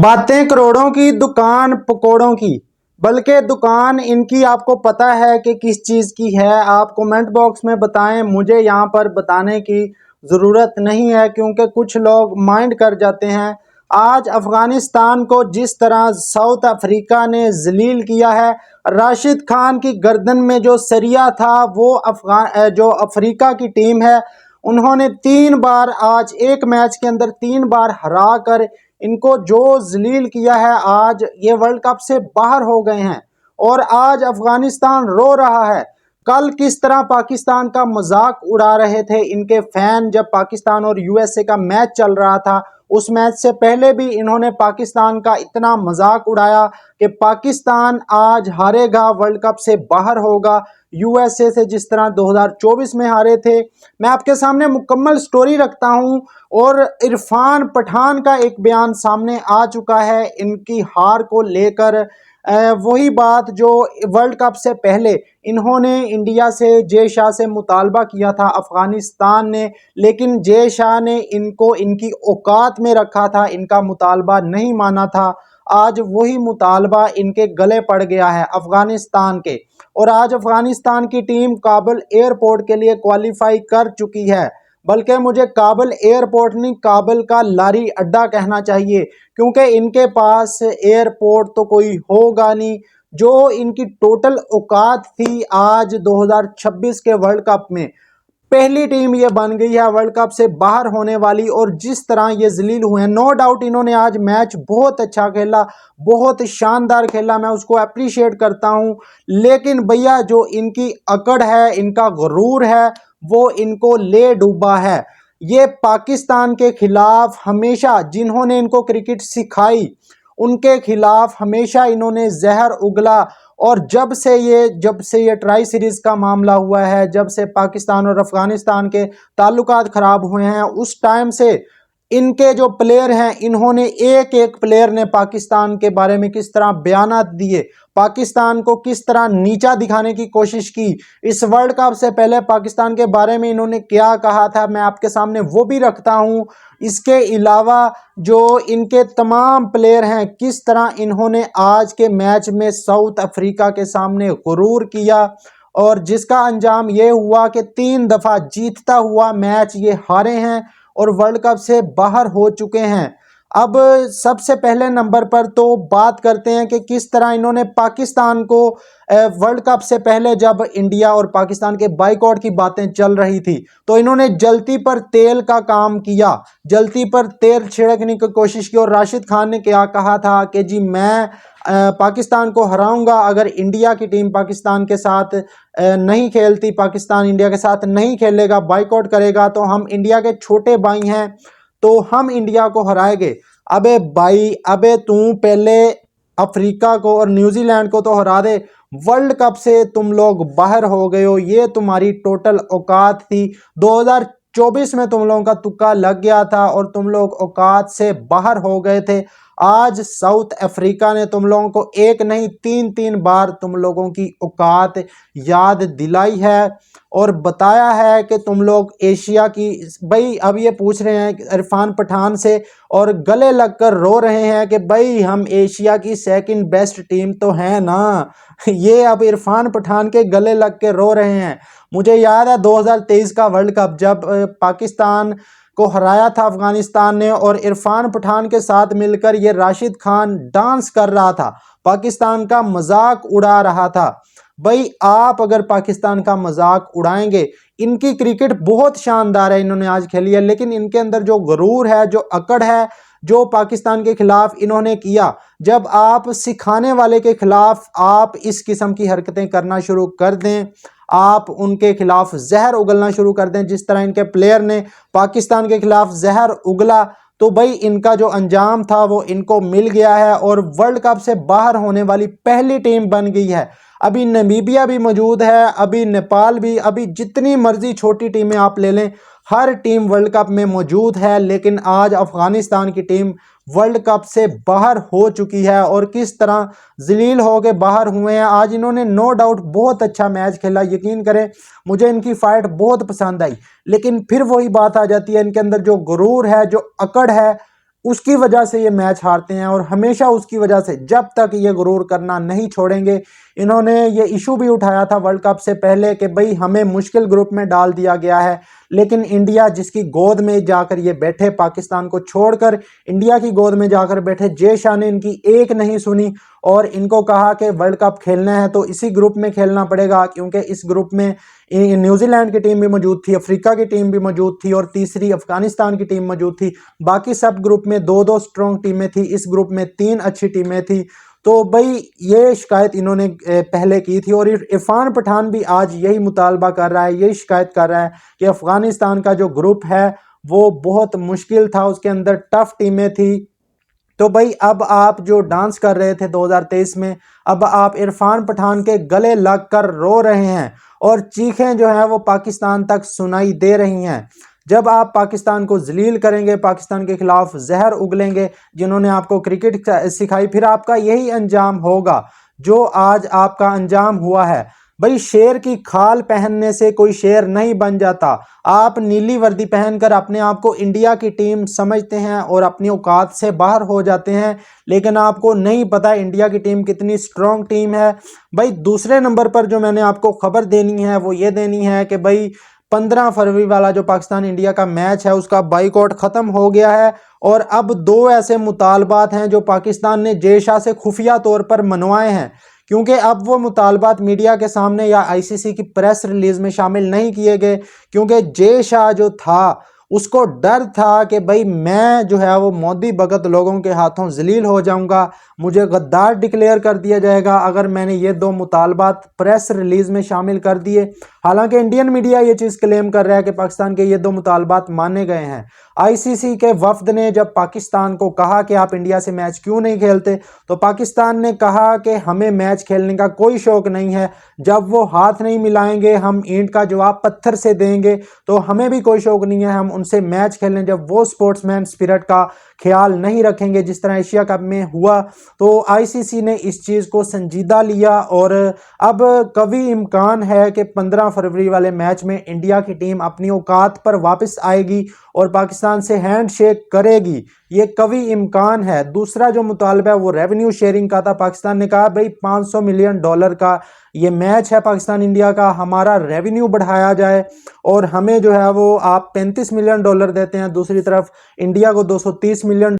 बातें करोड़ों की, दुकान पकौड़ों की। बल्कि दुकान इनकी आपको पता है कि किस चीज़ की है। आप कमेंट बॉक्स में बताएं, मुझे यहाँ पर बताने की ज़रूरत नहीं है क्योंकि कुछ लोग माइंड कर जाते हैं। आज अफ़गानिस्तान को जिस तरह साउथ अफ्रीका ने जलील किया है, राशिद खान की गर्दन में जो सरिया था वो जो अफ्रीका की टीम है उन्होंने 3 बार, आज एक मैच के अंदर 3 बार हरा कर इनको जो जलील किया है। आज ये वर्ल्ड कप से बाहर हो गए हैं और आज अफगानिस्तान रो रहा है। कल किस तरह पाकिस्तान का मजाक उड़ा रहे थे इनके फैन, जब पाकिस्तान और यूएसए का मैच चल रहा था। उस मैच से पहले भी इन्होंने पाकिस्तान का इतना मजाक उड़ाया कि पाकिस्तान आज हारेगा, वर्ल्ड कप से बाहर होगा यूएसए से, जिस तरह 2024 में हारे थे। मैं आपके सामने मुकम्मल स्टोरी रखता हूं और इरफान पठान का एक बयान सामने आ चुका है इनकी हार को लेकर। वही बात जो वर्ल्ड कप से पहले इन्होंने इंडिया से, जय शाह से मुतालबा किया था अफगानिस्तान ने, लेकिन जय शाह ने इनको इनकी औकात में रखा था, इनका मुतालबा नहीं माना था। आज वही मुतालबा इनके गले पड़ गया है अफगानिस्तान के, और आज अफगानिस्तान की टीम काबुल एयरपोर्ट के लिए क्वालिफाई कर चुकी है। बल्कि मुझे काबुल एयरपोर्ट नहीं, काबुल का लारी अड्डा कहना चाहिए, क्योंकि इनके पास एयरपोर्ट तो कोई होगा नहीं। जो इनकी टोटल औकात थी आज 2026 के वर्ल्ड कप में, पहली टीम ये बन गई है वर्ल्ड कप से बाहर होने वाली, और जिस तरह ये जलील हुए हैं, नो डाउट इन्होंने आज मैच बहुत अच्छा खेला, बहुत शानदार खेला, मैं उसको अप्रिशिएट करता हूं। लेकिन भैया जो इनकी अकड़ है, इनका गुरूर है, वो इनको ले डूबा है। ये पाकिस्तान के खिलाफ हमेशा, जिन्होंने इनको क्रिकेट सिखाई उनके खिलाफ हमेशा इन्होंने जहर उगला। और जब से ये ट्राई सीरीज का मामला हुआ है, जब से पाकिस्तान और अफगानिस्तान के ताल्लुकात खराब हुए हैं, उस टाइम से इनके जो प्लेयर हैं, इन्होंने एक एक प्लेयर ने पाकिस्तान के बारे में किस तरह बयानात दिए, पाकिस्तान को किस तरह नीचा दिखाने की कोशिश की। इस वर्ल्ड कप से पहले पाकिस्तान के बारे में इन्होंने क्या कहा था, मैं आपके सामने वो भी रखता हूं। इसके अलावा जो इनके तमाम प्लेयर हैं, किस तरह इन्होंने आज के मैच में साउथ अफ्रीका के सामने गुरूर किया, और जिसका अंजाम ये हुआ कि 3 दफा जीतता हुआ मैच ये हारे हैं और वर्ल्ड कप से बाहर हो चुके हैं। अब सबसे पहले नंबर पर तो बात करते हैं कि किस तरह इन्होंने पाकिस्तान को वर्ल्ड कप से पहले, जब इंडिया और पाकिस्तान के बाइकआउट की बातें चल रही थी, तो इन्होंने जलती पर तेल का काम किया, जलती पर तेल छिड़कने की कोशिश की। और राशिद खान ने क्या कहा था कि जी मैं पाकिस्तान को हराऊंगा, अगर इंडिया की टीम पाकिस्तान के साथ नहीं खेलती, पाकिस्तान इंडिया के साथ नहीं खेलेगा, बाइकआउट करेगा, तो हम इंडिया के छोटे भाई हैं, तो हम इंडिया को हराएंगे। अबे भाई, अबे तू पहले अफ्रीका को और न्यूजीलैंड को तो हरा दे, वर्ल्ड कप से तुम लोग बाहर हो गए हो, ये तुम्हारी टोटल औकात थी। 2024 में तुम लोगों का तुक्का लग गया था और तुम लोग औकात से बाहर हो गए थे। आज साउथ अफ्रीका ने तुम लोगों को एक नहीं 3 बार तुम लोगों की औकात याद दिलाई है और बताया है कि तुम लोग एशिया की, भाई अब ये पूछ रहे हैं इरफान पठान से और गले लगकर रो रहे हैं कि भाई हम एशिया की सेकंड बेस्ट टीम तो है ना। ये अब इरफान पठान के गले लग के रो रहे हैं। मुझे याद है 2023 का वर्ल्ड कप, जब पाकिस्तान को हराया था अफगानिस्तान ने, और इरफान पठान के साथ मिलकर ये राशिद खान डांस कर रहा था, पाकिस्तान का मजाक उड़ा रहा था। भाई आप अगर पाकिस्तान का मजाक उड़ाएंगे, इनकी क्रिकेट बहुत शानदार है, इन्होंने आज खेली है, लेकिन इनके अंदर जो गुरूर है, जो अकड़ है, जो पाकिस्तान के खिलाफ इन्होंने किया, जब आप सिखाने वाले के खिलाफ आप इस किस्म की हरकतें करना शुरू कर दें, आप उनके खिलाफ जहर उगलना शुरू कर दें, जिस तरह इनके प्लेयर ने पाकिस्तान के खिलाफ जहर उगला, तो भाई इनका जो अंजाम था वो इनको मिल गया है और वर्ल्ड कप से बाहर होने वाली पहली टीम बन गई है। अभी नामीबिया भी मौजूद है, अभी नेपाल भी, अभी जितनी मर्जी छोटी टीमें आप ले लें, हर टीम वर्ल्ड कप में मौजूद है। लेकिन आज अफगानिस्तान की टीम वर्ल्ड कप से बाहर हो चुकी है और किस तरह जलील हो के बाहर हुए हैं। आज इन्होंने नो डाउट बहुत अच्छा मैच खेला, यकीन करें मुझे इनकी फाइट बहुत पसंद आई, लेकिन फिर वही बात आ जाती है, इनके अंदर जो गुरूर है, जो अकड़ है, उसकी वजह से ये मैच हारते हैं और हमेशा उसकी वजह से जब तक ये गुरूर करना नहीं छोड़ेंगे। इन्होंने ये इशू भी उठाया था वर्ल्ड कप से पहले कि भाई हमें मुश्किल ग्रुप में डाल दिया गया है, लेकिन इंडिया जिसकी गोद में जाकर ये बैठे, पाकिस्तान को छोड़कर इंडिया की गोद में जाकर बैठे, जय शाह ने इनकी एक नहीं सुनी और इनको कहा कि वर्ल्ड कप खेलना है तो इसी ग्रुप में खेलना पड़ेगा, क्योंकि इस ग्रुप में न्यूजीलैंड की टीम भी मौजूद थी, अफ्रीका की टीम भी मौजूद थी और तीसरी अफगानिस्तान की टीम मौजूद थी। बाकी सब ग्रुप में दो दो स्ट्रॉन्ग टीमें थी, इस ग्रुप में 3 अच्छी टीमें थी। तो भाई ये शिकायत इन्होंने पहले की थी और इरफान पठान भी आज यही मुतालबा कर रहा है, यही शिकायत कर रहा है कि अफगानिस्तान का जो ग्रुप है वो बहुत मुश्किल था, उसके अंदर टफ टीमें थी। तो भाई अब आप जो डांस कर रहे थे 2023 में, अब आप इरफान पठान के गले लगकर रो रहे हैं और चीखें जो है वो पाकिस्तान तक सुनाई दे रही हैं। जब आप पाकिस्तान को जलील करेंगे, पाकिस्तान के खिलाफ जहर उगलेंगे, जिन्होंने आपको क्रिकेट सिखाई, फिर आपका यही अंजाम होगा जो आज आपका अंजाम हुआ है। भाई शेर की खाल पहनने से कोई शेर नहीं बन जाता। आप नीली वर्दी पहनकर अपने आप को इंडिया की टीम समझते हैं और अपनी औकात से बाहर हो जाते हैं, लेकिन आपको नहीं पता इंडिया की टीम कितनी स्ट्रांग टीम है। भाई दूसरे नंबर पर जो मैंने आपको खबर देनी है वो ये देनी है कि भाई 15 फरवरी वाला जो पाकिस्तान इंडिया का मैच है उसका बाइकआउट खत्म हो गया है और अब 2 ऐसे मुतालबात हैं जो पाकिस्तान ने जय शाह से खुफिया तौर पर मनवाए हैं, क्योंकि अब वो मुतालबात मीडिया के सामने या आईसीसी की प्रेस रिलीज में शामिल नहीं किए गए, क्योंकि जय शाह जो था उसको डर था कि भाई मैं जो है वो मोदी भगत लोगों के हाथों जलील हो जाऊंगा, मुझे गद्दार डिक्लेयर कर दिया जाएगा अगर मैंने ये 2 मुतालबात प्रेस रिलीज में शामिल कर दिए। हालांकि इंडियन मीडिया ये चीज़ क्लेम कर रहा है कि पाकिस्तान के ये 2 मुतालबात माने गए हैं। आईसीसी के वफद ने जब पाकिस्तान को कहा कि आप इंडिया से मैच क्यों नहीं खेलते, तो पाकिस्तान ने कहा कि हमें मैच खेलने का कोई शौक नहीं है, जब वो हाथ नहीं मिलाएंगे हम ईंट का जवाब पत्थर से देंगे, तो हमें भी कोई शौक नहीं है हम उनसे मैच खेलने जब वो स्पोर्ट्समैन स्पिरिट का ख्याल नहीं रखेंगे जिस तरह एशिया कप में हुआ। तो आईसीसी ने इस चीज़ को संजीदा लिया और अब कभी इम्कान है कि 15 फरवरी वाले मैच में इंडिया की टीम अपनी औकात पर वापस आएगी और पाकिस्तान से हैंडशेक करेगी, ये कभी इम्कान है। दूसरा जो मुतालबा है वो रेवेन्यू शेयरिंग का था। पाकिस्तान ने कहा भाई $500 मिलियन का ये मैच है पाकिस्तान इंडिया का, हमारा रेवेन्यू बढ़ाया जाए और हमें जो है वो आप $35 मिलियन देते हैं, दूसरी तरफ इंडिया को $230 मिलियन